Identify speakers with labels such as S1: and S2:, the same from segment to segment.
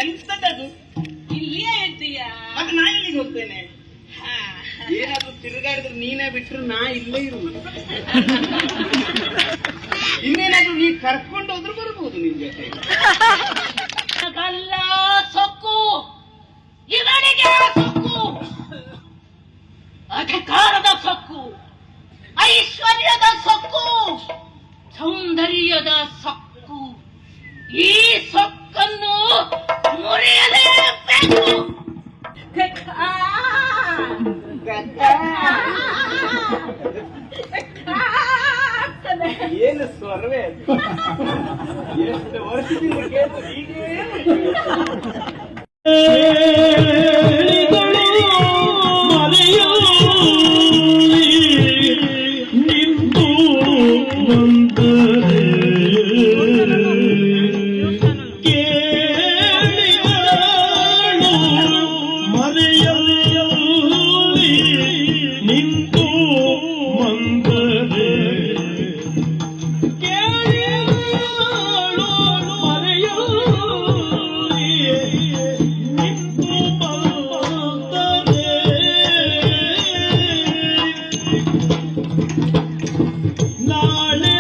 S1: ಎಂತದದು ಇಲ್ಲಿಯೇ ಹೇಳ್ತೀಯಾ? ಅದು ನಾ ಇಲ್ಲಿಗೆ ಹೋಗ್ತೇನೆ. ಏನಾದ್ರು ತಿರುಗಾಡಿದ್ರೆ ನೀನೇ ಬಿಟ್ರು ನಾ ಇಲ್ಲೇ ಇರುವುದು. ಇನ್ನೇನಾದ್ರೂ ನೀ ಕರ್ಕೊಂಡು ಹೋದ್ರು ಬರ್ಬೋದು ನಿನ್ ಜೊತೆ.
S2: ಸೊಕ್ಕು ಇವನಿಗೆ ಸೊಕ್ಕು, ಅಧಿಕಾರದ ಸೊಕ್ಕು, ಐಶ್ವರ್ಯದ ಸೊಕ್ಕು, ಸೌಂದರ್ಯದ ಸೊಕ್ಕು. ಈ ಸೊಕ್ಕನ್ನು ಮುರಿಯಲೇಬೇಕು.
S1: ಏನು ಸ್ವರ್ವೇ ಎಷ್ಟು ವರ್ಷದಿಂದ ಕೇಳ್ತು ಹೀಗೆ
S3: ನಿಂತು ಬಂದರೆ ನಿಂತು ಮಂದರೆ ನಾಳೆ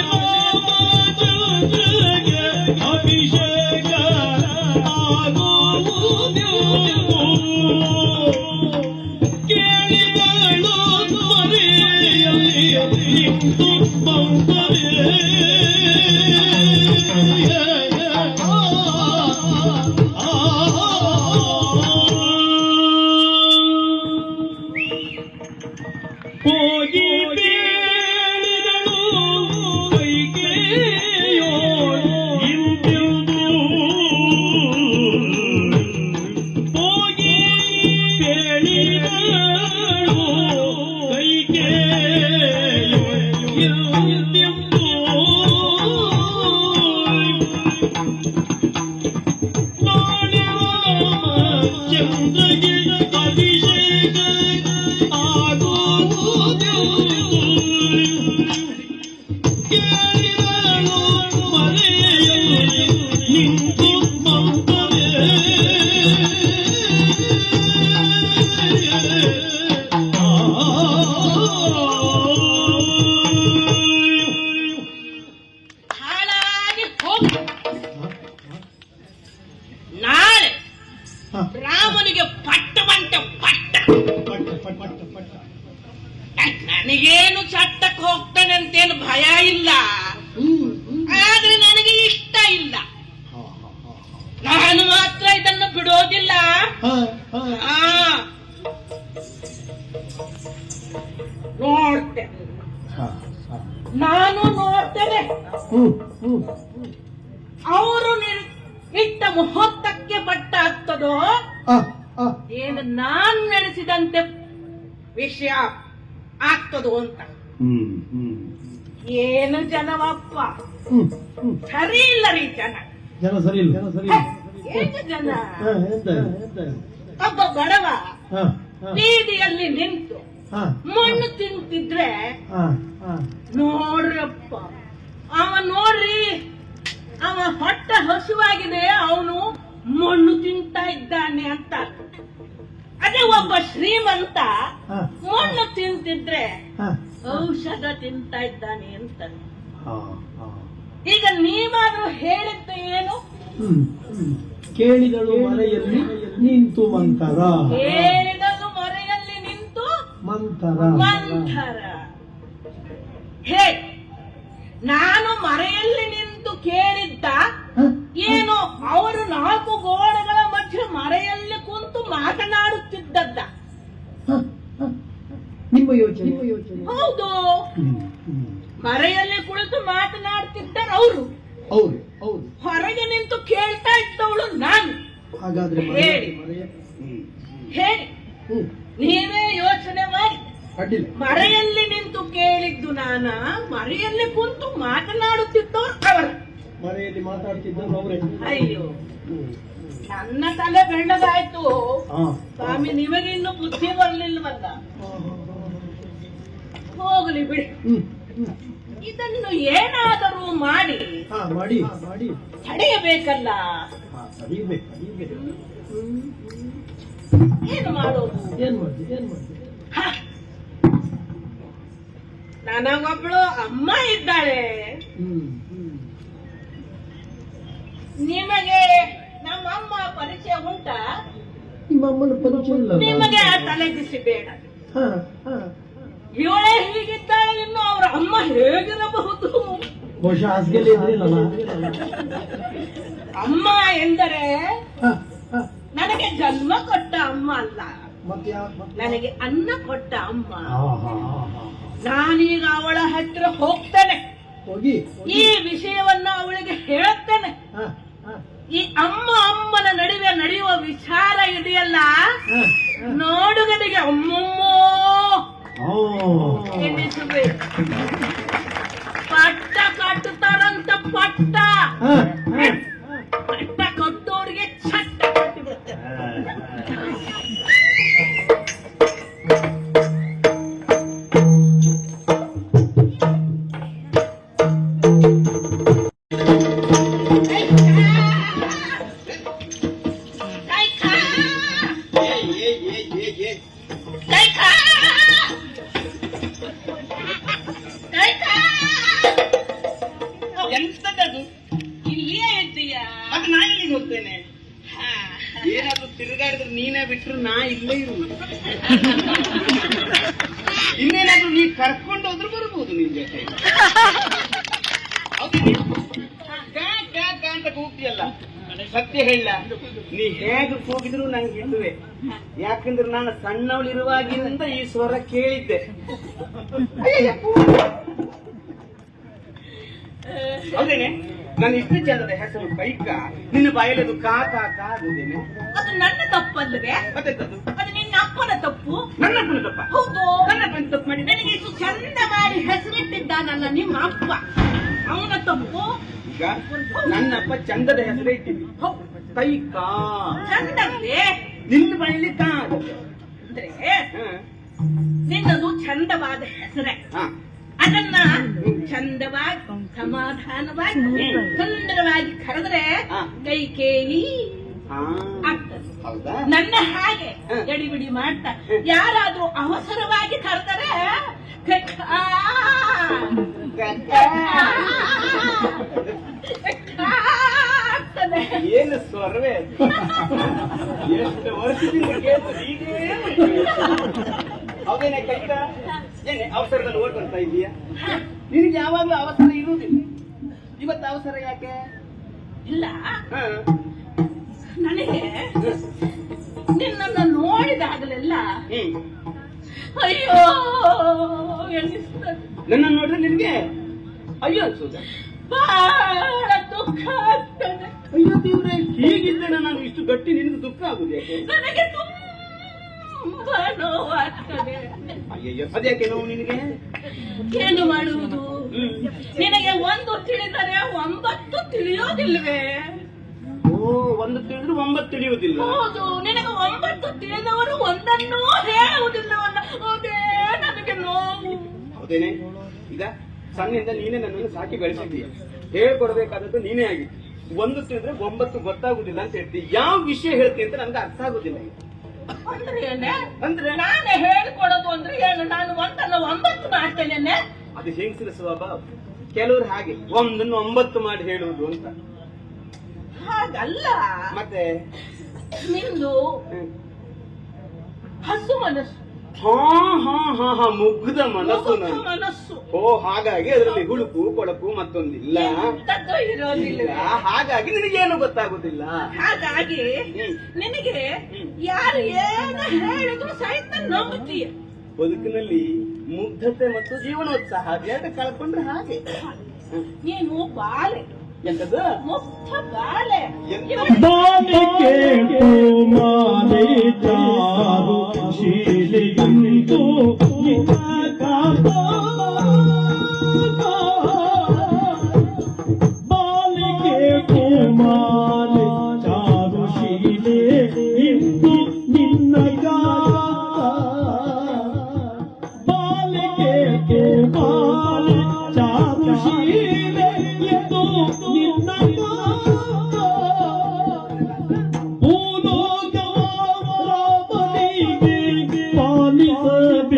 S3: ಅಭಿಷೇಕ ಆಗುವುದು ಕೇಳಿಗಳು ಮರೆಯಲ್ಲಿ ನಿಂತು ಬಂದರೆ ಹೋಗಿ ಬೇಡಿದಳು ಕೈಗೆಯೋ ಇಂತೆಂದು ಹೋಗಿ ಬೇಡಿದಳು ಕೈಗೆಯೋ ಇಂತೆಂದು ನಾಳೆ ಚಂದ್ರಗೆ ಅಭಿಷೇಕ ಆಗುವುದು ಕೇಳಿದಳು ಮರೆಯಲ್ಲಿ ನಿಂತು ಬಂದರೆ
S2: ಹಾಳಾಗಿ ಹೋಗು. ನಾಳೆ ರಾಮನಿಗೆ ಪಟ್ಟವಂತೆ ಪಟ್ಟ. ನನಗೇನು ಚಟ್ಟಕ್ಕೆ ಹೋಗ್ತಾನೆ ಅಂತೇನು ಭಯ ಇಲ್ಲ, ಆದ್ರೆ ನನಗೆ ಇಷ್ಟ ಇಲ್ಲ. ನಾನು ಮಾತ್ರ ಇದನ್ನು ಬಿಡೋದಿಲ್ಲ. ನೋಡ್ತೇನೆ, ನಾನು ನೋಡ್ತೇನೆ. ಅವರು ಇಟ್ಟ ಮುಹೂರ್ತಕ್ಕೆ ಪಟ್ಟ ಆಗ್ತದೋ ಏನು ನಾನ್ ನೆನೆಸಿದಂತೆ ವಿಷಯ ಆಗ್ತದೋ ಅಂತ. ಏನು ಜನವಪ್ಪ, ಸರಿ ಇಲ್ಲ ರೀ ಜನ.
S3: ಸರಿ ಇಲ್ಲ.
S2: ಏನು ಜನ? ಒಬ್ಬ ಬಡವ ಬೀದಿಯಲ್ಲಿ ನಿಂತು ಮಣ್ಣು ತಿಂತಿದ್ರೆ ನೋಡ್ರಪ್ಪ, ಅವ ನೋಡ್ರಿ, ಅವ ಹೊಟ್ಟೆ ಹಸುವಾಗಿದೆ, ಅವನು ಮಣ್ಣು ತಿಂತಾ ಇದ್ದಾನೆ ಅಂತ. ಅದೇ ಒಬ್ಬ ಶ್ರೀಮಂತ ಮಣ್ಣು ತಿಂತಿದ್ರೆ ಔಷಧ ತಿಂತಾ ಇದ್ದಾನೆ ಅಂತ. ಈಗ ನೀವಾದ್ರೂ ಹೇಳಿದ್ದು ಏನು?
S3: ಕೇಳಿದಳು ಮರೆಯಲ್ಲಿ ನಿಂತು ಮಂತರ.
S2: ಕೇಳಿದಳು ಮರೆಯಲ್ಲಿ ನಿಂತು
S3: ಮಂತರ.
S2: ಹೇ, ನಾನು ಮರೆಯಲ್ಲಿ ನಿಂತು ಕೇಳಿದ್ದ ಏನು? ಅವರು ನಾಲ್ಕು ಗೋಡೆಗಳ ಮಧ್ಯೆ ಮರೆಯಲ್ಲಿ ಕುಂತು ಮಾತನಾಡುತ್ತಿದ್ದದ್ದ.
S3: ನಿಮ್ಮ ಯೋಚನೆ?
S2: ಹೌದು, ಮರೆಯಲ್ಲಿ ಕುಳಿತು ಮಾತನಾಡ್ತಿದ್ದಾರೆ ಅವರು. ಹೊರಗೆ ನಿಂತು ಕೇಳ್ತಾ ಇದ್ದವಳು ನಾನು.
S3: ಹಾಗಾದ್ರೆ
S2: ಹೇಳಿ, ನೀವೇ ಯೋಚನೆ ಮಾಡಿ. ಮರೆಯಲ್ಲಿ ನಿಂತು ಕೇಳಿದ್ದು ನಾನ, ಮರೆಯಲ್ಲಿ ಕುಂತು ಮಾತನಾಡುತ್ತಿದ್ದವರು ಅವರು.
S3: ಮನೆಯಲ್ಲಿ ಮಾತಾಡ್ತಿದ್ದರು ಅವರೇ.
S2: ಅಯ್ಯೋ, ನನ್ನ ತಲೆ ಬೆಳ್ಳಗಾಯ್ತು
S3: ಹಾ.
S2: ಸ್ವಾಮಿ, ನಿಮಗೆ ಇನ್ನು ಬುದ್ಧಿ ಬರ್ಲಿಲ್ವಲ್ಲ. ಹೋಗ್ಲಿ ಬಿಡಿ, ಇದನ್ನು ಏನಾದರೂ ಮಾಡಿ
S3: ಹಾ, ಮಾಡಿ ಮಾಡಿ
S2: ತಡೆಯಬೇಕಲ್ಲ.
S3: ಸರಿಬೇಕು ಸರಿಬೇಕು.
S2: ಏನು ಮಾಡೋದು?
S3: ಏನ್ ಮಾಡ್ತಿ ಏನ್ ಮಾಡ್ತಿ?
S2: ಹ, ನನಗೊಬ್ಳು ಅಮ್ಮ ಇದ್ದಾಳೆ.
S3: ಹ್ಮ್ ಹ್ಮ್.
S2: ನಿಮಗೆ ನಮ್ಮಮ್ಮ ಪರಿಚಯ ಉಂಟಾ?
S3: ನಿಮ್ಮ ಅಮ್ಮನ ಪರಿಚಯ ಇಲ್ಲ.
S2: ನಿಮಗೆ ಆ ತಲೆಬಿಸಿ ಬೇಡ.
S3: ಹಾ ಹಾ.
S2: ಇವಳೇ ಹೀಗಿದ್ದಾಳೆ, ಇನ್ನು ಅವರ ಅಮ್ಮ ಹೇಗಿರಬಹುದು?
S3: ಬಹುಶಃ ಹಾಸಿಗೆಯಲ್ಲಿ ಇದ್ರಿಲ್ಲಲ್ಲ.
S2: ಅಮ್ಮ ಎಂದರೆ
S3: ಹಾ, ಹಾ.
S2: ನನಗೆ ಜನ್ಮ ಕೊಟ್ಟ ಅಮ್ಮ ಅಲ್ಲ,
S3: ಮತ್ತೆ
S2: ನನಗೆ ಅನ್ನ ಕೊಟ್ಟ ಅಮ್ಮ.
S3: ಹಾ ಹಾ ಹಾ.
S2: ನಾನೀಗ ಅವಳ ಹತ್ತಿರ ಹೋಗ್ತೇನೆ,
S3: ಹೋಗಿ
S2: ಈ ವಿಷಯವನ್ನ ಅವಳಿಗೆ ಹೇಳುತ್ತೇನೆ.
S3: ಹಾ ಹಾ
S2: ಈ ಅಮ್ಮನ ನಡುವೆ ನಡೆಯುವ ವಿಚಾರ ಇದೆಯಲ್ಲ,
S3: ಹಾ ಹಾ.
S2: ನೋಡುಗನಿಗೆ ಅಮ್ಮಮ್ಮೋ
S3: ಓ.
S2: ಎನ್ನಿಸಬೇಕು. ಪಟ್ಟ ಕಟ್ಟುತ್ತಾರಂತ ಪಟ್ಟ,
S3: ಹಾ ಹಾ.
S2: ಪಟ್ಟ ಕೊಟ್ಟೋರಿಗೆ ಚಟ್ಟ ಕಟ್ಟಿಬಿಡುತ್ತೆ.
S1: ಎಂತದದು?
S2: ಇಲ್ಲಿಯೇ ಇದ್ದೀಯಾ?
S1: ಅದು ನಾನು ಇಲ್ಲಿಗೆ ಹೋಗ್ತೇನೆ. ಏನಾದ್ರು ತಿರುಗಾಡಿದ್ರೆ ನೀನೇ ಬಿಟ್ರು ನಾ ಇಲ್ಲೇ ಇರುವುದು. ಇನ್ನೇನಾದ್ರೂ ನೀ ಕರ್ಕೊಂಡು ಹೋದ್ರು ಬರ್ಬೋದು ನಿನ್ ಜೊತೆ. ಹೌದೇನೆ? ಕಾ ಕಾ ಕಾ ಅಂತ ಕೂಗ್ತಿಯಲ್ಲ, ಸತ್ಯ ಹೇಳ, ನೀ ಹೇಗೆ ಕೂಗಿದ್ರು ನಂಗೆ ಇಲ್ಲುವೆ. ಯಾಕಂದ್ರೆ ನಾನು ಸಣ್ಣವಳಿರುವಾಗಿನಿಂದ ಈ ಸ್ವರ ಕೇಳಿದ್ದೆ. ಹೌದೇನೆ? ನಾನು ಇಷ್ಟು ಚಂದದ ಹೆಸರು ಕೈಕ, ನಿನ್ನ ಬಾಯಲ್ಲಿ ಅದು ಕಾ ಕಾ ಕಾ ಆಗುದೇನೆ.
S2: ಅದು ನನ್ನ ತಪ್ಪಲ್ಲವೇ?
S1: ಮತ್ತೆಂತದ್ದು?
S2: ಅದು ನಿನ್ನ ಅಪ್ಪನ ತಪ್ಪು.
S1: ನನ್ನ ಅಪ್ಪನ ತಪ್ಪ?
S2: ಹೌದು.
S1: ನನ್ನ ಅಪ್ಪನ ತಪ್ಪು ಮಾಡಿ
S2: ನನಗೆ ಇಷ್ಟು ಚಂದ ಮಾಡಿ ಹೆಸರಿಟ್ಟಿದ್ದಾನಲ್ಲ ನಿಮ್ಮ ಅಪ್ಪ, ಅವನ ತಪ್ಪು.
S1: ಈಗ ನನ್ನ ಅಪ್ಪ ಚಂದದ ಹೆಸರೇ ಇಟ್ಟಿದ್ವಿ, ಕೈಕ.
S2: ಚಂದವೇ
S1: ನಿನ್ನ ಬಾಯಲ್ಲಿ ಕಾ ಆಗುತ್ತೆ.
S2: ಅಂದ್ರೆ
S1: ಹ.
S2: ನಿನ್ನದು ಚಂದವಾದ ಹೆಸರೇ.
S1: ಹ.
S2: ಅದನ್ನ ಚಂದವಾಗಿ ಸಮಾಧಾನವಾಗಿ ಸುಂದರವಾಗಿ ಕರೆದ್ರೆ
S1: ಹಾ.
S2: ಕೈಕೇಯಿ
S1: ಹಾ.
S2: ಆಗ್ತದೆ.
S1: ಹೌದಾ?
S2: ನನ್ನ ಹಾಗೆ ಎಡಿಬಿಡಿ ಮಾಡ್ತಾ ಯಾರಾದ್ರೂ ಅವಸರವಾಗಿ ಕರೆದರೆ ಆಗ್ತದೆ.
S1: ಏನು ಸ್ವರವೇ ಅದು? ಎಷ್ಟು ವರ್ಷದಿಂದ ಕೇಳ್ತದೆ, ಹೀಗೇ ಹೌದೇನೆ ಕೈಕ? ಏನೇ ಅವಸರದಲ್ಲಿ ಓಡ್ ಬರ್ತಾ ಇದೀಯಾ? ನಿನಗೆ ಯಾವಾಗಲೂ ಅವಸರ ಇರುವುದಿಲ್ಲ, ಇವತ್ತು ಅವಸರ ಯಾಕೆ?
S2: ಇಲ್ಲ,
S1: ಹ.
S2: ನನಗೆ ನಿನ್ನನ್ನು ನೋಡಿದಾಗಲೆಲ್ಲ
S1: ಹ್ಮ್.
S2: ಅಯ್ಯೋ ಎನಿಸ್ತದೆ.
S1: ನನ್ನ ನೋಡಿದ್ರೆ ನಿನ್ಗೆ ಅಯ್ಯೋ ಅನ್ಸುದ?
S2: ಬಹಳ ದುಃಖ ಆಗ್ತದೆ.
S1: ಅಯ್ಯೋ ದೇವ್ರೆ, ಹೀಗಿದ್ದೇನೆ ನಾನು ಇಷ್ಟು ಗಟ್ಟಿ, ನಿನಗೆ ದುಃಖ ಆಗುದು ಯಾಕೆ?
S2: ನನಗೆ ತುಂಬಾ ನೋವಾಗ್ತದೆ.
S1: ಅಯ್ಯಯ್ಯೋ, ಅದ್ಯಾಕೆ ನೋವು ನಿನಗೆ?
S2: ಏನು ಮಾಡುವುದು? ನಿನಗೆ ಒಂದು ತಿಳಿದರೆ 9 ತಿಳಿಯೋದಿಲ್ವೇ?
S1: ಓ, ಒಂದು ತಿಳಿದ್ರು 9 ತಿಳಿಯುವುದಿಲ್ಲ.
S2: ಹೌದು, ನಿನಗೆ 9 ತಿಳಿದವರು ಒಂದನ್ನೂ ಹೇಳುವುದಿಲ್ಲವಲ್ಲ, ಅದೇ ನನಗೆ ನೋವು.
S1: ಹೌದೇನೆ? ಈಗ ಸಣ್ಣಿಂದ ನೀನೇ ನನ್ನನ್ನು ಸಾಕಿ ಬೆಳೆಸಿದ್ದೀಯ, ಹೇಳ್ಕೊಡ್ಬೇಕಾದದ್ದು ನೀನೇ ಆಗಿತ್ತು. 1 ತಿಳಿದ್ರೆ 9 ಗೊತ್ತಾಗುದಿಲ್ಲ ಅಂತ ಹೇಳ್ತೀವಿ. ಯಾವ ವಿಷಯ ಹೇಳ್ತೀನಿ ಅಂತ ನನ್ಗೆ ಅರ್ಥ ಆಗುದಿಲ್ಲ.
S2: ಅಂದ್ರೆ ಏನೇ?
S1: ಅಂದ್ರೆ
S2: ನಾನೇ ಹೇಳಿಕೊಡೋದು ಅಂದ್ರೆ ಏನು? ನಾನು 1 ಅನ್ನು 9 ಮಾಡ್ತೇನೆ.
S1: ಅದು ಹೆಂಗಸರ ಸ್ವಭಾವ. ಕೆಲವರು ಹಾಗೆ 1 ಅನ್ನು 9 ಮಾಡಿ ಹೇಳುವುದು ಅಂತ.
S2: ಹಾಗಲ್ಲ,
S1: ಮತ್ತೆ
S2: ನಿಂದು ಹಸು ಮನಸ್ಸು,
S1: ಹಾ ಹಾ ಹಾ ಹಾ ಮುಗ್ಧ ಮನಸ್ಸು
S2: ಮುಗ್ಧ
S1: ನಾನು.
S2: ಮನಸ್ಸು.
S1: ಓ, ಹಾಗಾಗಿ ಅದರಲ್ಲಿ ಹುಳುಕು ಕೊಳಕು ಮತ್ತೊಂದಿಲ್ಲ.
S2: ಎಂತದ್ದೂ ಇರೋದಿಲ್ಲ.
S1: ಇಲ್ಲ, ಹಾಗಾಗಿ ನಿನಗೇನು ಗೊತ್ತಾಗುದಿಲ್ಲ.
S2: ಹಾಗಾಗಿ
S1: ಹ್ಮ್.
S2: ನಿನಗೆ ಯಾರು ಏನು ಹೇಳಿದ್ರು ಸಹಿತ ನಂಬುತ್ತೀಯ.
S1: ಬದುಕಿನಲ್ಲಿ ಮುಗ್ಧತೆ ಮತ್ತು ಜೀವನೋತ್ಸಾಹ ಎರಡು ಕಳ್ಕೊಂಡ್ರೆ ಹಾಗೆ.
S2: ನೀನು ಬಾಲೆ,
S1: ಎಂತದ್ದು?
S2: ಮುಗ್ಧ ಬಾಲೆ.
S3: ಬಾಲಿಕೆಂಟು ಮಾಲೆ ಚಾರು ಶೀಲಿಗಂಟು ಬಾಲಿಕೆ ಕೋಮಾಲೆ ಚಾರುಶೀಲೆ ಇಂದು ನಿನ್ನ ಬಾಲಿಕೆ ಕೋಮಾಲೆ ಚಾರುಶೀಲೆ ಇಂದು ನಿನ್ನ ಭೂಲೋಕವಾಮನಿಗೆ ಪಾಲಿಸಬೇಕೆಂದು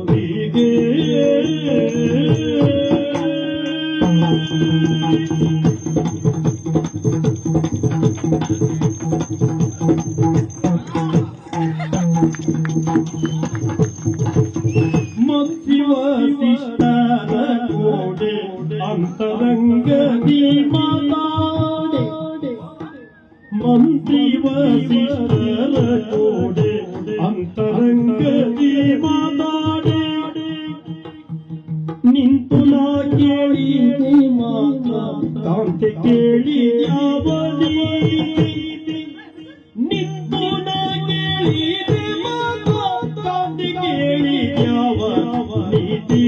S3: ಹೀಗೆ ಮಂತ್ರಿವಸಿಷ್ಠರ ಕೋಡೆ ಅಂತರಂಗದಿ ಮಾತಾಡೆ ಮಂತ್ರಿವಸಿಷ್ಠರ ಕೋಡೆ ಅಂತರಂಗದಿ ಮಾತಾಡೆ ನಿಂತು ನಾ ಕೇಳಿದೆ ಮಾತ್ರ ಕಾಂತೆ ಕೇಳಿ ಯಾವ ನಿಂತು ನಾ ಕೇಳಿದೆ ಮಾತ್ರ ಕಾಂತೆ ಕೇಳಿ ಯಾವ ನೀತಿ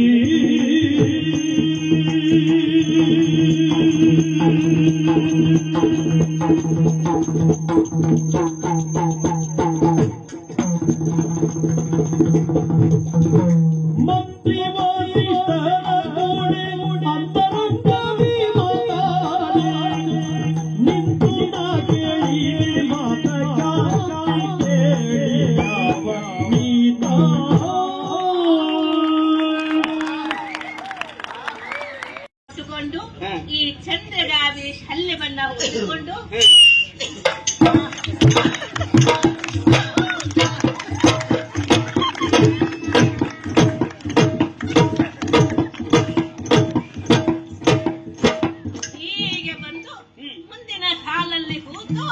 S3: ಮಂತ್ರಿ ವಸಿಷ್ಠರ ಕೋಡೆ ಅಂತರಂಗದಿ ಮಾತಾಡೆ ನಿಂತು ನಾ ಕೇಳಿದೆ ಮಾತ್ರ ಕಾಂತೆ ಕೇಳಿ ಯಾವ ನೀತ
S2: ಇಟ್ಟುಕೊಂಡು ಈ ಚಂದ್ರಗಾವಿ ಶಲ್ಯವನ್ನ ಉಳಿಸಿಕೊಂಡು ಹೀಗೆ ಬಂದು ಮುಂದಿನ ಸಾಲಲ್ಲಿ ಕೂತು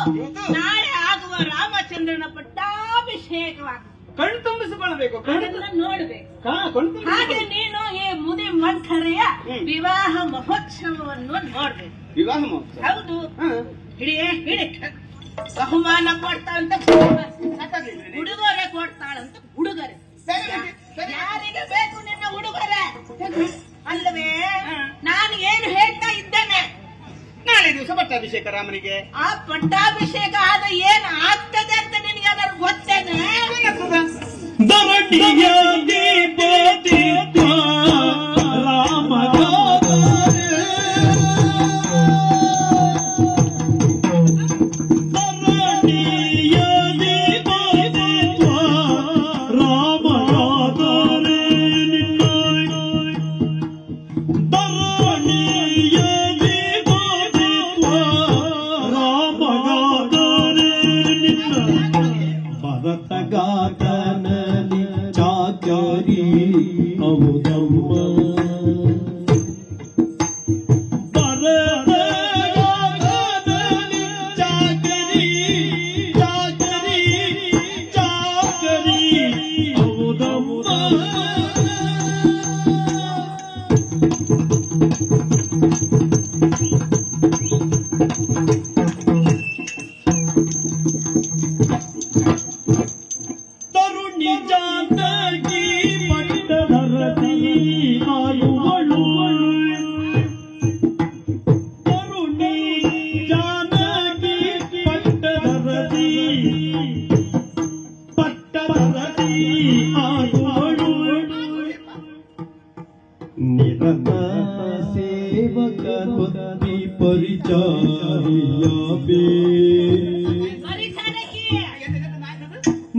S2: ನಾಳೆ ಆಗುವ ರಾಮಚಂದ್ರನ ಪಟ್ಟಾಭಿಷೇಕವಾಗುತ್ತದೆ.
S1: ಕಣ್ ತುಂಬಿಸಿಕೊಳ್ಳಬೇಕು
S2: ಅದನ್ನ ನೋಡ್ಬೇಕು.
S1: ಕಣ್
S2: ಹಾಗೆ ನೀನು ಈ ಮುದಿ ಮಂಥರೆಯ ವಿವಾಹ ಮಹೋತ್ಸವವನ್ನು ನೋಡ್ಬೇಕು.
S1: ವಿವಾಹ ಮಹೋತ್ಸವ
S2: ಹೌದು,
S1: ಹಾ.
S2: ಹಿಡಿ ಬಹುಮಾನ ಕೊಡ್ತಾಳಂತ ಉಡುಗೊರೆ ಕೊಡ್ತಾಳಂತ ಉಡುಗೊರೆ. ಯಾರಿಗೆ ಬೇಕು ನಿನ್ನ ಉಡುಗೊರೆ ಅಲ್ಲವೇ? ನಾನು ಏನು ಹೇಳ್ತಾ ಇದ್ದೇನೆ,
S1: ನಾಳೆ ದಿವಸ ಪಟ್ಟಾಭಿಷೇಕ ರಾಮನಿಗೆ.
S2: ಆ ಪಟ್ಟಾಭಿಷೇಕ ಆದ ಏನು ಆಗ್ತದೆ ಅಂತ ನಿನಗೆ ಅದರ ಗೊತ್ತೇನೆ?
S3: ಧರಣಿಯ ದೀಪದೀಪ ರಾಮಗಾದರೆ ಧರಣಿಯ ದೀಪದೀಪ ರಾಮಗಾದರೆ ನಿನ್ನ ಧರಣಿಯ ದೀಪದೀಪ ರಾಮಗಾದರೆ ನಿನ್ನ ಭರತಗಾತನಲಿ ಚಾಚರಿ ಹೌದಮ್ಮ ಭರತಗಾತನಲಿ ಚಾಚರಿ ಚಾಚರಿ ಚಾಚರಿ ಹೌದಮ್ಮ ತರುಣಿ ಜಾನಕಿ ಪಟ್ಟಧರತಿ ಆಯುವಳು ತರುಣಿ ಜಾನಕಿ ಪಟ್ಟಧರತಿ ಪಟ್ಟಧರತಿ ಆಯುವಳು ನಿರತ ಸೇವಕ ಬುದ್ಧಿ ಪರಿಚಾರಿಯಾಬೇ
S2: ಪರಿಸರಕ್ಕೆ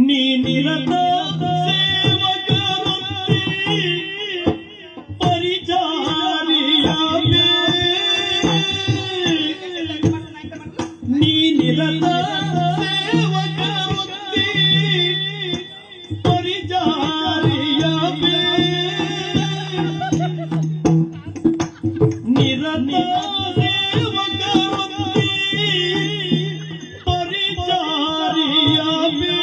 S3: ನೀ ನಿರತ ಸೇವಕ ವೃತ್ತಿ ಪರಿಚಾರಿಯಾಬೇ ನೀ ನಿರತ ಸೇವಕ ವೃತ್ತಿ ಪರಿಚಾರಿಯಾಬೇ ನಿರತ ಸೇವಕ ವೃತ್ತಿ ಪರಿಚಾರಿಯಾಬೇ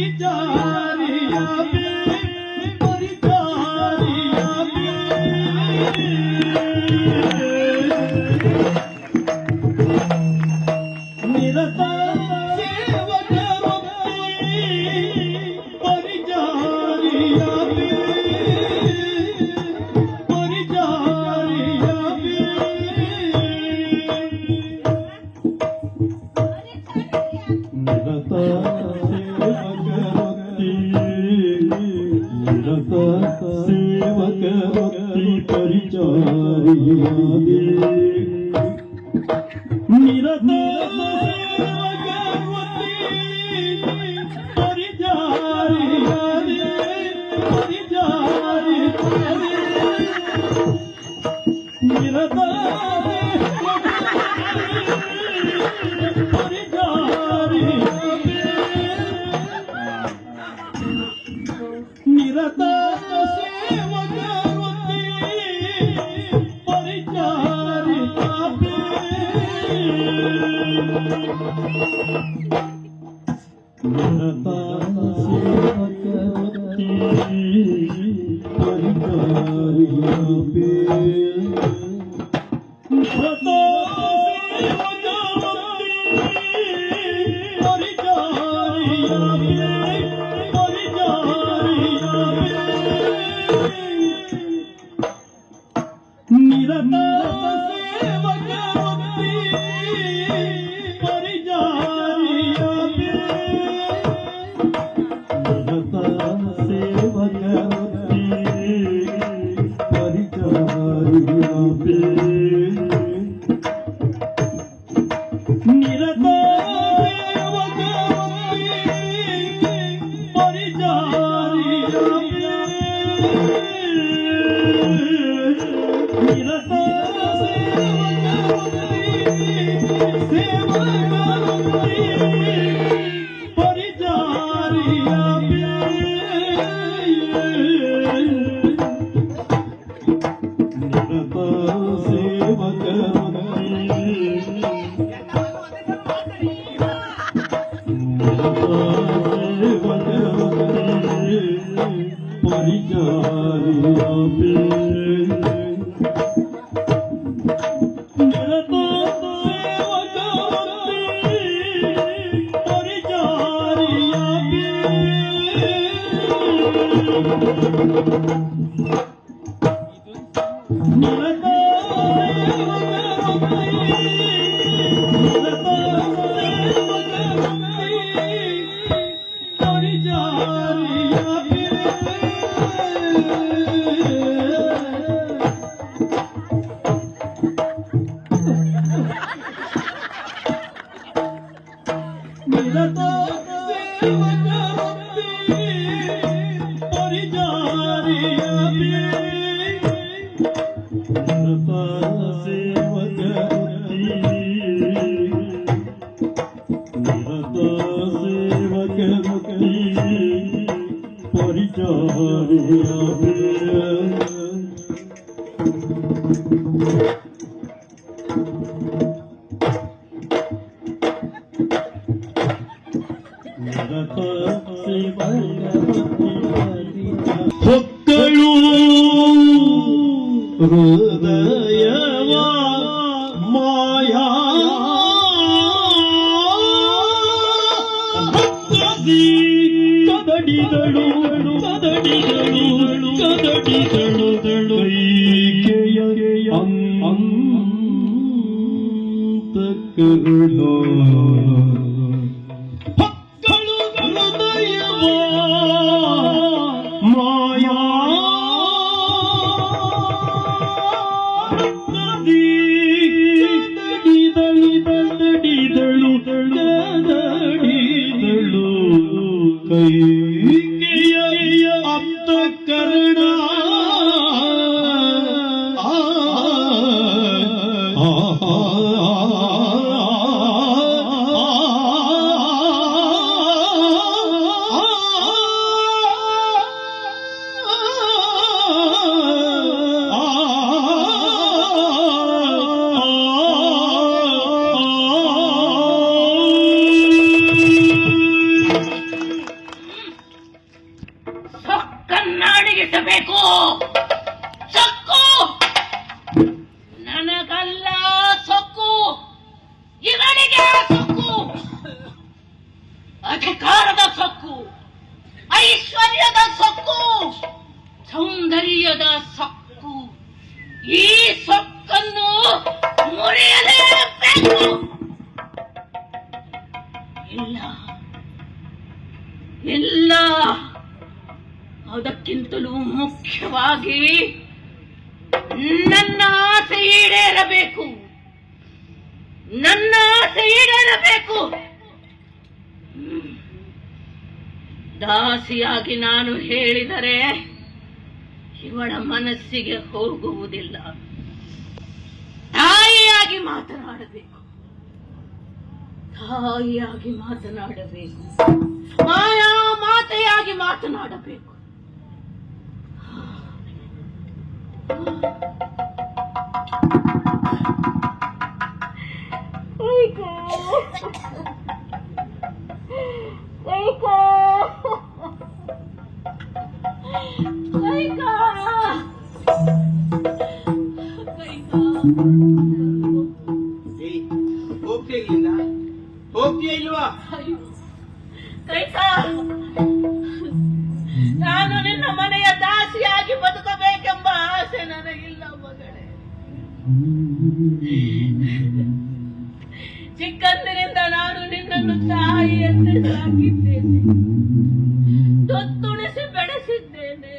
S3: ಪರಿಚಾರಿಯಾಬೆ ನಿರತ ಸೇವಕ ಪರಿಚಾರಿಯಾಬೆ ನಿರತ ಸೇವಕ ಭಕ್ತಿ ಪರಿಚಾರಿಯಾದೆ ನಿರತ ಸೇವಕ ಭಕ್ತಿ ಪರಿಚಾರಿಯಾದೆ ನಿರತ ನಿರತ ಸೇವಕ ಪರಿಚಾರಿಯಾಬೆ ನಿರತ ಸೇವಕ ಪರಿಚಾರಿಯಾಬೆ ನಿರತ ನಿರತ ಸೇವಕ ಪರಿಚಾರಿಯಾಬೆ ನಿರತ ಸೇವಕ ಪರಿಚಾರಿಯಾಬೆ ನಿರತ ಸೇವಕ ಪರಿಚಾರಿಯಾಬೆ ನಿರತ ಸೇವಕ ಪರಿಚಾರಿಯಾಬೆ ನಿರತ ಸೇವಕ ಪರಿಚಾರಿಯಾಬೆ ನಿರತ ಸೇವಕ ಪರಿಚಾರಿಯಾಬೆ ನಿರತ ನಿರತ ಸೇವಕ ಪರಿಚಾರಿಯಾಬೆ ನಿರತ ಸೇವಕ ನಿರತ ಸೇವಕ ಪರಿಚಾರಿಯಾಬೆ ಹೊಕ್ಕಳು ಹೃದಯವ ಮಾಯಾ ಕದಡಿದಳು ಅಂತಕರಣ ಹೊಕ್ಕಳು ಹೃದಯವ ಮಾಯಾ ಕದಡಿದಳು ಕೈಕೆಯ ಅಂತಕರಣ
S2: ಬಿಡಿಸಬೇಕು. ಸೊಕ್ಕು ನನಗಲ್ಲ, ಸೊಕ್ಕು ಇವನಿಗೆ ಸೊಕ್ಕು. ಅಧಿಕಾರದ ಸೊಕ್ಕು, ಐಶ್ವರ್ಯದ ಸೊಕ್ಕು, ಸೌಂದರ್ಯದ ಸೊಕ್ಕು. ಈ ಸೊಕ್ಕನ್ನು ಮುರಿಯಲೇಬೇಕು. ಇಲ್ಲ ಇಲ್ಲ, ಅದಕ್ಕಿಂತಲೂ ಮುಖ್ಯವಾಗಿ ನನ್ನ ಆಸೆ ಈಡೇರಬೇಕು. ನನ್ನ ಆಸೆ ಈಡೇರಬೇಕು. ದಾಸಿಯಾಗಿ ನಾನು ಹೇಳಿದರೆ ಇವಳ ಮನಸ್ಸಿಗೆ ಹೋಗುವುದಿಲ್ಲ. ತಾಯಿಯಾಗಿ ಮಾತನಾಡಬೇಕು, ತಾಯಿಯಾಗಿ ಮಾತನಾಡಬೇಕು, ಮಾಯಾ ಮಾತೆಯಾಗಿ ಮಾತನಾಡಬೇಕು.
S1: ಹೋಗ್ತೀಯ ಇಲ್ವಾ?
S2: ಕೈಕಾ, ನಾನು ನಿನ್ನ ಮನೆಯ ದಾಸಿಯಾಗಿ ಬದುಕಬೇಕೆಂಬ ಆಸೆ ನನಗಿಲ್ಲ ಮಗಳೇ. ಚಿಕ್ಕಂದಿನಿಂದ ನಾನು ನಿನ್ನನ್ನು ತಾಯಿ ಎಂದು ಸಾಕಿದ್ದೇನೆ, ತೊತ್ತುಣಿಸಿ ಬೆಳೆಸಿದ್ದೇನೆ.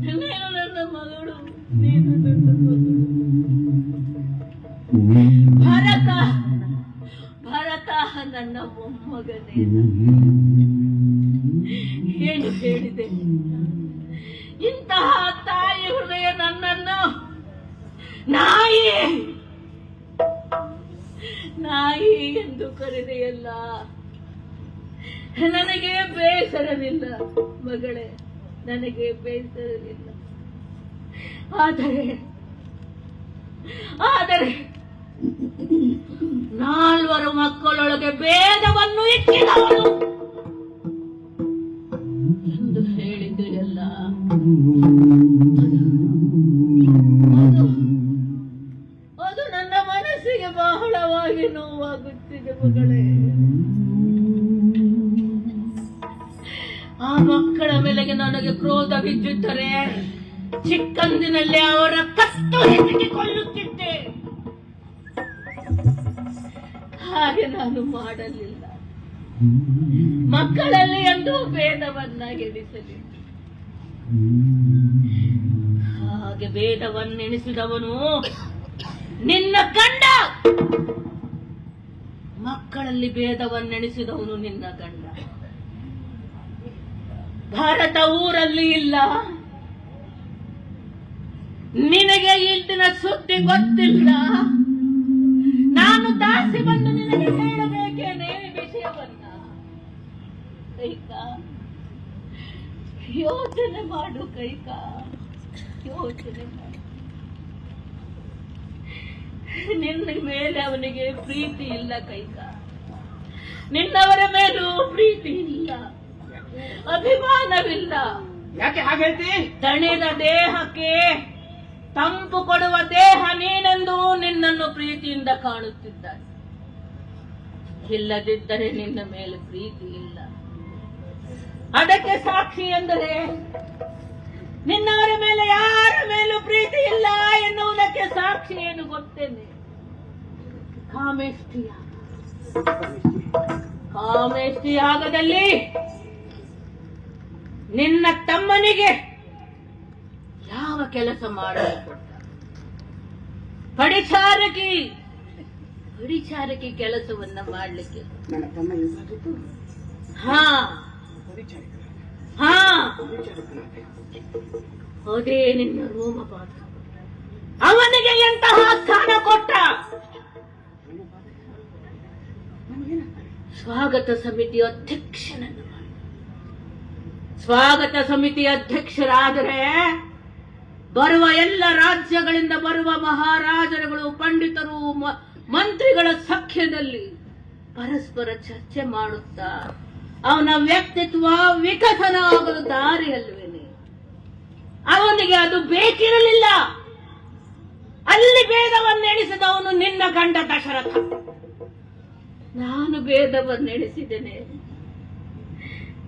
S2: ನೀನು ನನ್ನ ಮಗಳು, ನೀನು ನನ್ನ ಮಗಳು. ಭರತ ಭರತ ನನ್ನ ಮೊಮ್ಮಗನೇ. ಏನು ಹೇಳಿದೆ? ಇಂತಹ ತಾಯಿ ಹೃದಯ ನನ್ನನ್ನು ನಾಯಿ ನಾಯಿ ಎಂದು ಕರೆದೆಯಲ್ಲ. ನನಗೆ ಬೇಸರವಿಲ್ಲ ಮಗಳೇ, ನನಗೆ ಬೇಸರವಿಲ್ಲ. ಆದರೆ 4 ಮಕ್ಕಳೊಳಗೆ ಭೇದವನ್ನು ಇಟ್ಟಿದವನು ಎಂದು ಹೇಳಿದೆಯಲ್ಲ, ಅದು ನನ್ನ ಮನಸ್ಸಿಗೆ ಬಹಳವಾಗಿ ನೋವಾಗುತ್ತಿದೆ ಮಗಳೇ. ಆ ಮಕ್ಕಳ ಮೇಲೆಗೆ ನನಗೆ ಕ್ರೋಧ ಬಿದ್ದಿದ್ದರೆ ಚಿಕ್ಕಂದಿನಲ್ಲಿ ಅವರ ಕತ್ತು ಹೆಚ್ಚಿಗೆ ಕೊಲ್ಲುತ್ತಿದ್ದೆ. ಹಾಗೆ ನಾನು ಮಾಡಲಿಲ್ಲ. ಮಕ್ಕಳಲ್ಲಿ ಎಂದು ಭೇದವನ್ನ ಎಣಿಸಲಿಲ್ಲ. ಹಾಗೆ ಭೇದವನ್ನೆಣಿಸಿದವನು ನಿನ್ನ ಗಂಡ. ಮಕ್ಕಳಲ್ಲಿ ಭೇದವನ್ನೆಣಿಸಿದವನು ನಿನ್ನ ಗಂಡ. ಭಾರತ ಊರಲ್ಲಿ ಇಲ್ಲ. ನಿನಗೆ ಇಂದಿನ ಸುದ್ದಿ ಗೊತ್ತಿಲ್ಲ. ನಾನು ದಾಸಿ ಬಂದು ನಿನಗೆ ಹೇಳಬೇಕೇನೆ ವಿಷಯವನ್ನ. ಕೈಕಾ, ಯೋಚನೆ ಮಾಡು ಕೈಕಾ, ಯೋಚನೆ ಮಾಡು. ನಿನ್ನ ಮೇಲೆ ಅವನಿಗೆ ಪ್ರೀತಿ ಇಲ್ಲ ಕೈಕಾ. ನಿನ್ನವರ ಮೇಲೂ ಪ್ರೀತಿ ಇಲ್ಲ, ಅಭಿಮಾನವಿಲ್ಲ.
S1: ಯಾಕೆ ಹಾಗೆ ಹೇಳ್ತಿ?
S2: ತಣಿದ ದೇಹಕ್ಕೆ ತಂಪು ಕೊಡುವ ದೇಹ ನೀನೆಂದು ನಿನ್ನನ್ನು ಪ್ರೀತಿಯಿಂದ ಕಾಣುತ್ತಿದ್ದಾನೆ. ಇಲ್ಲದಿದ್ದರೆ ನಿನ್ನ ಮೇಲೆ ಪ್ರೀತಿ ಇಲ್ಲ. ಅದಕ್ಕೆ ಸಾಕ್ಷಿ ಎಂದರೆ ನಿನ್ನವರ ಮೇಲೆ ಯಾರ ಮೇಲೂ ಪ್ರೀತಿ ಇಲ್ಲ ಎನ್ನುವುದಕ್ಕೆ ಸಾಕ್ಷಿ ಏನು ಗೊತ್ತೇನೆ? ಕಾಮೇಷ್ಟಿಯಾಗದಲ್ಲಿ ನಿನ್ನ ತಮ್ಮನಿಗೆ ಯಾವ ಕೆಲಸ ಮಾಡಬೇಕು? ಪಡಿಚಾರಕಿ ಕೆಲಸವನ್ನ ಮಾಡಲಿಕ್ಕೆ.
S1: ನನ್ನ ತಮ್ಮ ಎಂತಾಗಿತ್ತು?
S2: ಅದೇ ನಿನ್ನ ರೋಮಪಾತ. ಅವನಿಗೆ ಎಂತಹ ಸ್ಥಾನ ಕೊಟ್ಟ? ಸ್ವಾಗತ ಸಮಿತಿ ಅಧ್ಯಕ್ಷನನ್ನು ಮಾಡಿ. ಸ್ವಾಗತ ಸಮಿತಿ ಅಧ್ಯಕ್ಷರಾದರೆ ಬರುವ ಎಲ್ಲ ರಾಜ್ಯಗಳಿಂದ ಬರುವ ಮಹಾರಾಜರುಗಳು, ಪಂಡಿತರು, ಮಂತ್ರಿಗಳ ಸಖ್ಯದಲ್ಲಿ ಪರಸ್ಪರ ಚರ್ಚೆ ಮಾಡುತ್ತಾ ಅವನ ವ್ಯಕ್ತಿತ್ವ ವಿಕಸನ ಆಗಲು ದಾರಿಯಲ್ವೇನೆ. ಅವನಿಗೆ ಅದು ಬೇಕಿರಲಿಲ್ಲ. ಅಲ್ಲಿ ಭೇದವನ್ನೆಣಿಸಿದವನು ನಿನ್ನ ಗಂಡ ದಶರಥ. ನಾನು ಭೇದವನ್ನೆಣಿಸಿದ್ದೇನೆ.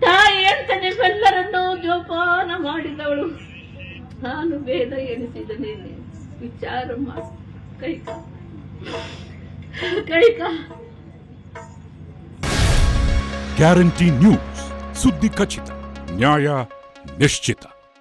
S2: ತಾಯಿ ಅಂತ ನಿಮ್ಮೆಲ್ಲರನ್ನೂ ಜೋಪಾನ ಮಾಡಿದವಳು ನಾನು ಭೇದ ಎಣಿಸಿದ್ದೇನೆ. ವಿಚಾರ ಮಾಡಿ ಕೈಕ
S4: ಗ್ಯಾರಂಟಿ ನ್ಯೂಸ್, ಸುದ್ದಿ ಖಚಿತ, ನ್ಯಾಯ ನಿಶ್ಚಿತ.